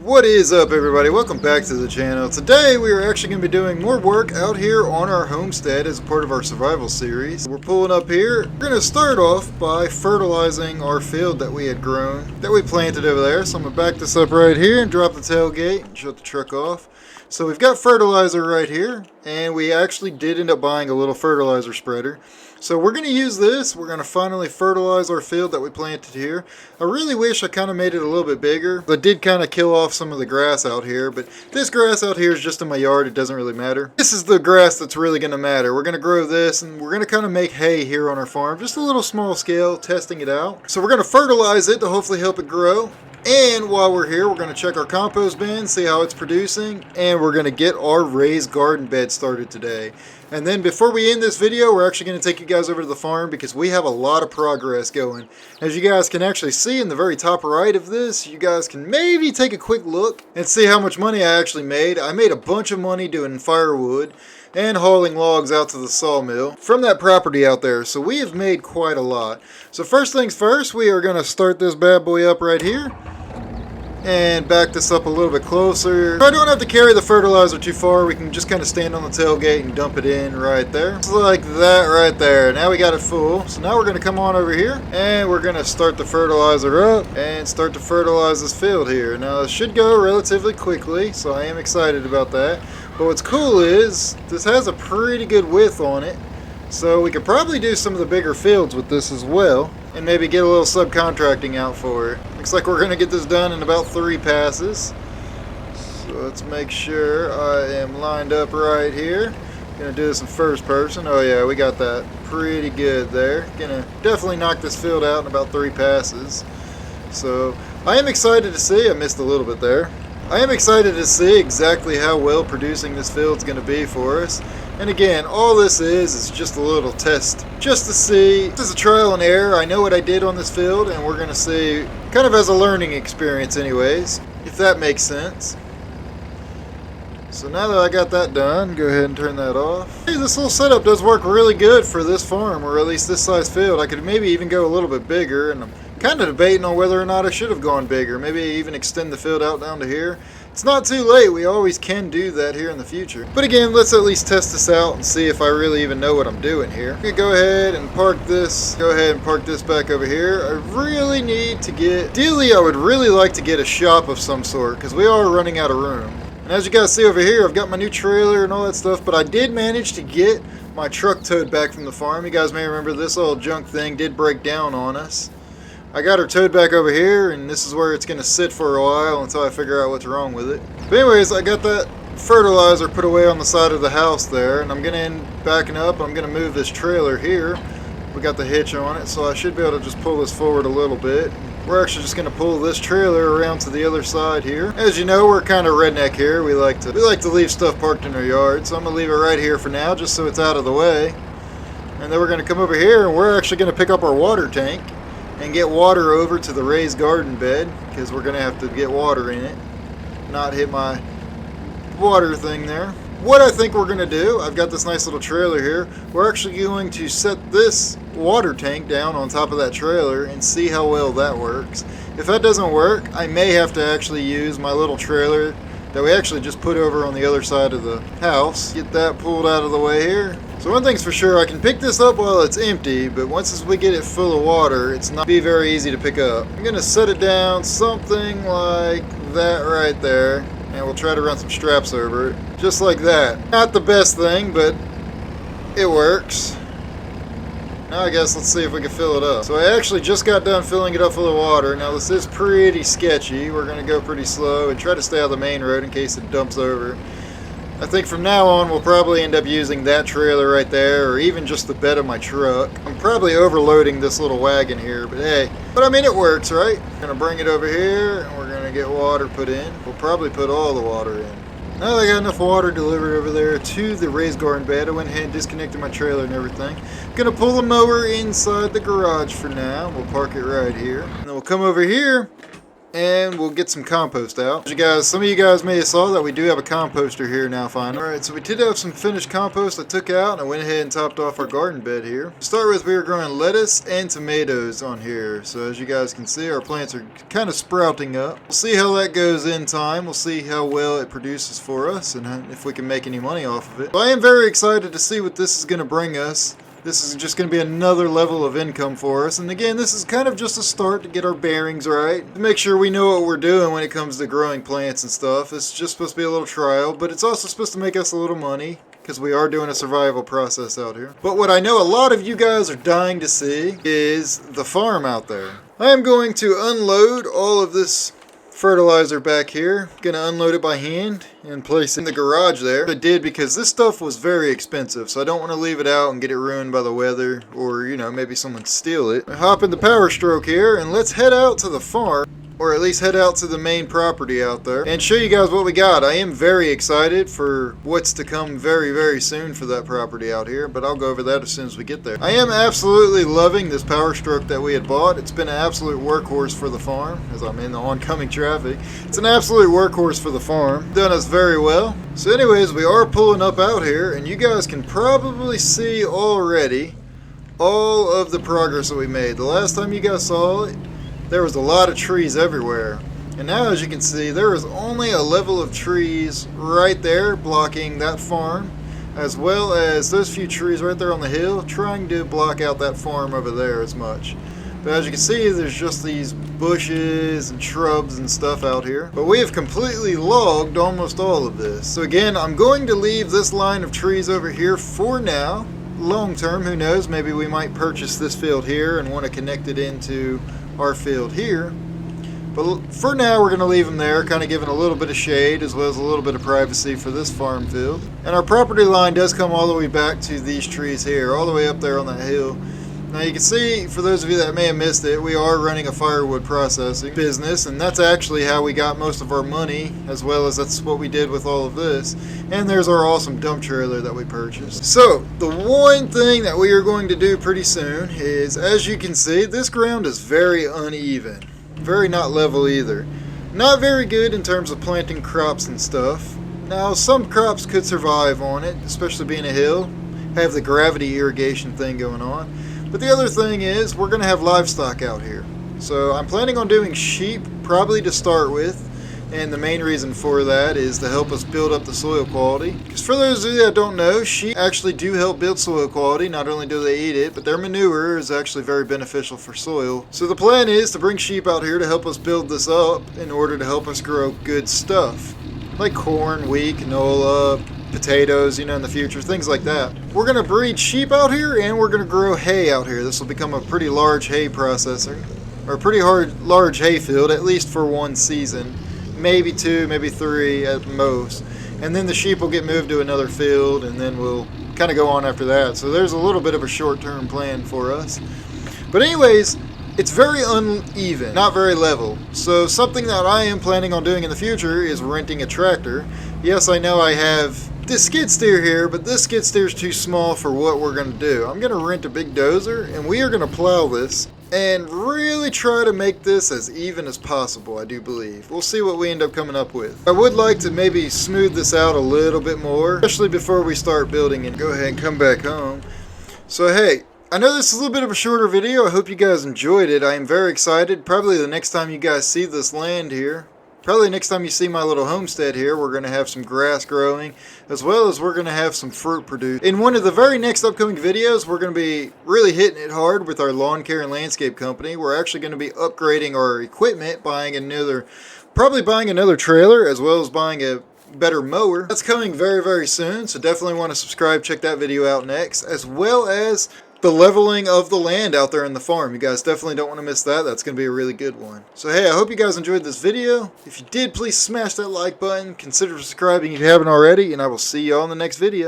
What is up, everybody? Welcome back to the channel. Today we are actually going to be doing more work out here on our homestead as a part of our survival series. We're pulling up here. We're going to start off by fertilizing our field that we had grown, that we planted over there. So I'm going to back this up right here and drop the tailgate and shut the truck off. So we've got fertilizer right here, and we actually did end up buying a little fertilizer spreader. So we're going to use this. We're going to finally fertilize our field that we planted here. I really wish I kind of made it a little bit bigger. I did kind of kill off some of the grass out here, but this grass out here is just in my yard. It doesn't really matter. This is the grass that's really going to matter. We're going to grow this, and we're going to kind of make hay here on our farm. Just a little small scale, testing it out. So we're going to fertilize it to hopefully help it grow. And while we're here, we're going to check our compost bin, see how it's producing, and we're going to get our raised garden bed started today. And then before we end this video, we're actually going to take you guys over to the farm because we have a lot of progress going. As you guys can actually see in the very top right of this, you guys can maybe take a quick look and see how much money I actually made. I made a bunch of money doing firewood and hauling logs out to the sawmill from that property out there. So we have made quite a lot. So first things first, we are going to start this bad boy up right here. And back this up a little bit closer. I don't have to carry the fertilizer too far. We can just kind of stand on the tailgate and dump it in right there. Just like that right there. Now we got it full. So now we're going to come on over here and we're going to start the fertilizer up and start to fertilize this field here. Now it should go relatively quickly, so I am excited about that. But what's cool is this has a pretty good width on it. So we could probably do some of the bigger fields with this as well, and maybe get a little subcontracting out for it. Looks like we're going to get this done in about 3 passes. So let's make sure I am lined up right here. Gonna do this in first person. Oh yeah, we got that pretty good there. Gonna definitely knock this field out in about 3 passes. So I am excited to see. I missed a little bit there. I am excited to see exactly how well producing this field is going to be for us. And again, all this is just a little test, just to see. This is a trial and error. I know what I did on this field, and we're going to see, kind of as a learning experience anyways, if that makes sense. So now that I got that done, go ahead and turn that off. Hey, this little setup does work really good for this farm, or at least this size field. I could maybe even go a little bit bigger, and I'm kind of debating on whether or not I should have gone bigger. Maybe even extend the field out down to here. It's not too late. We always can do that here in the future. But again, let's at least test this out and see if I really even know what I'm doing here. I'm gonna go ahead and park this. Go ahead and park this back over here. I really need to get, ideally I would really like to get a shop of some sort because we are running out of room. And as you guys see over here, I've got my new trailer and all that stuff, but I did manage to get my truck towed back from the farm. You guys may remember this old junk thing did break down on us. I got her towed back over here, and this is where it's going to sit for a while until I figure out what's wrong with it. But anyways, I got that fertilizer put away on the side of the house there, and I'm going to end backing up. I'm going to move this trailer here. We got the hitch on it, so I should be able to just pull this forward a little bit. We're actually just going to pull this trailer around to the other side here. As you know, we're kind of redneck here. We like to leave stuff parked in our yard, so I'm going to leave it right here for now, just so it's out of the way. And then we're going to come over here, and we're actually going to pick up our water tank and get water over to the raised garden bed, because we're going to have to get water in it, not hit my water thing there. What I think we're going to do, I've got this nice little trailer here, we're actually going to set this water tank down on top of that trailer and see how well that works. If that doesn't work, I may have to actually use my little trailer that we actually just put over on the other side of the house. Get that pulled out of the way here. So one thing's for sure, I can pick this up while it's empty, but once we get it full of water, it's not be very easy to pick up. I'm gonna set it down something like that right there, and we'll try to run some straps over it, just like that. Not the best thing, but it works. Now I guess let's see if we can fill it up. So I actually just got done filling it up full of water. Now this is pretty sketchy. We're gonna go pretty slow and try to stay out of the main road in case it dumps over. I think from now on we'll probably end up using that trailer right there, or even just the bed of my truck. I'm probably overloading this little wagon here, but hey. But I mean, it works, right? I'm gonna bring it over here and we're gonna get water put in. We'll probably put all the water in. Now that I got enough water delivered over there to the raised garden bed, I went ahead and disconnected my trailer and everything. Gonna pull the mower inside the garage for now. We'll park it right here. And then we'll come over here and we'll get some compost out. Some of you guys may have saw that we do have a composter here now finally. Alright, so we did have some finished compost I took out, and I went ahead and topped off our garden bed here. To start with, we were growing lettuce and tomatoes on here. So as you guys can see, our plants are kind of sprouting up. We'll see how that goes in time. We'll see how well it produces for us and if we can make any money off of it. But I am very excited to see what this is going to bring us. This is just going to be another level of income for us. And again, this is kind of just a start to get our bearings right. To make sure we know what we're doing when it comes to growing plants and stuff. It's just supposed to be a little trial, but it's also supposed to make us a little money, because we are doing a survival process out here. But what I know a lot of you guys are dying to see is the farm out there. I am going to unload all of this fertilizer back here. Gonna unload it by hand and place it in the garage there. I did because this stuff was very expensive, so I don't want to leave it out and get it ruined by the weather, or maybe someone steal it. I hop in the Power Stroke here and let's head out to the farm, or at least head out to the main property out there and show you guys what we got. I am very excited for what's to come very, very soon for that property out here, but I'll go over that as soon as we get there. I am absolutely loving this Power Stroke that we had bought. It's been an absolute workhorse for the farm, as I'm in the oncoming traffic. It's an absolute workhorse for the farm. Done us very well. So anyways, we are pulling up out here, and you guys can probably see already all of the progress that we made. The last time you guys saw it, there was a lot of trees everywhere, and now as you can see, there is only a level of trees right there blocking that farm, as well as those few trees right there on the hill trying to block out that farm over there as much. But as you can see, there's just these bushes and shrubs and stuff out here. But we have completely logged almost all of this. So again, I'm going to leave this line of trees over here for now. Long term, who knows, maybe we might purchase this field here and want to connect it into our field here. But for now, we're going to leave them there, kind of giving a little bit of shade as well as a little bit of privacy for this farm field. And our property line does come all the way back to these trees here, all the way up there on that hill. Now you can see, for those of you that may have missed it, we are running a firewood processing business, and that's actually how we got most of our money, as well as that's what we did with all of this. And there's our awesome dump trailer that we purchased. So the one thing that we are going to do pretty soon is, as you can see, this ground is very uneven, very not level either. Not very good in terms of planting crops and stuff. Now some crops could survive on it, especially being a hill, have the gravity irrigation thing going on. But the other thing is, we're going to have livestock out here. So I'm planning on doing sheep, probably to start with. And the main reason for that is to help us build up the soil quality. Because for those of you that don't know, sheep actually do help build soil quality. Not only do they eat it, but their manure is actually very beneficial for soil. So the plan is to bring sheep out here to help us build this up in order to help us grow good stuff. Like corn, wheat, canola, potatoes, in the future, things like that. We're going to breed sheep out here, and we're going to grow hay out here. This will become a pretty large hay processor, or a pretty large hay field, at least for one season. Maybe 2, maybe 3 at most. And then the sheep will get moved to another field, and then we'll kind of go on after that. So there's a little bit of a short-term plan for us. But anyways, it's very uneven, not very level. So something that I am planning on doing in the future is renting a tractor. Yes, I know I have this skid steer here, but this skid steer is too small for what we're going to do. I'm going to rent a big dozer, and we are going to plow this and really try to make this as even as possible, I do believe. We'll see what we end up coming up with. I would like to maybe smooth this out a little bit more, especially before we start building it. Go ahead and come back home. So hey, I know this is a little bit of a shorter video. I hope you guys enjoyed it. I am very excited. Probably the next time you guys see this land here, probably next time you see my little homestead here, we're going to have some grass growing, as well as we're going to have some fruit produced. In one of the very next upcoming videos, we're going to be really hitting it hard with our lawn care and landscape company. We're actually going to be upgrading our equipment, probably buying another trailer, as well as buying a better mower. That's coming very, very soon, so definitely want to subscribe, check that video out next, as well as the leveling of the land out there in the farm. You guys definitely don't want to miss that. That's going to be a really good one. So hey, I hope you guys enjoyed this video. If you did, please smash that like button. Consider subscribing if you haven't already, and I will see you all in the next video.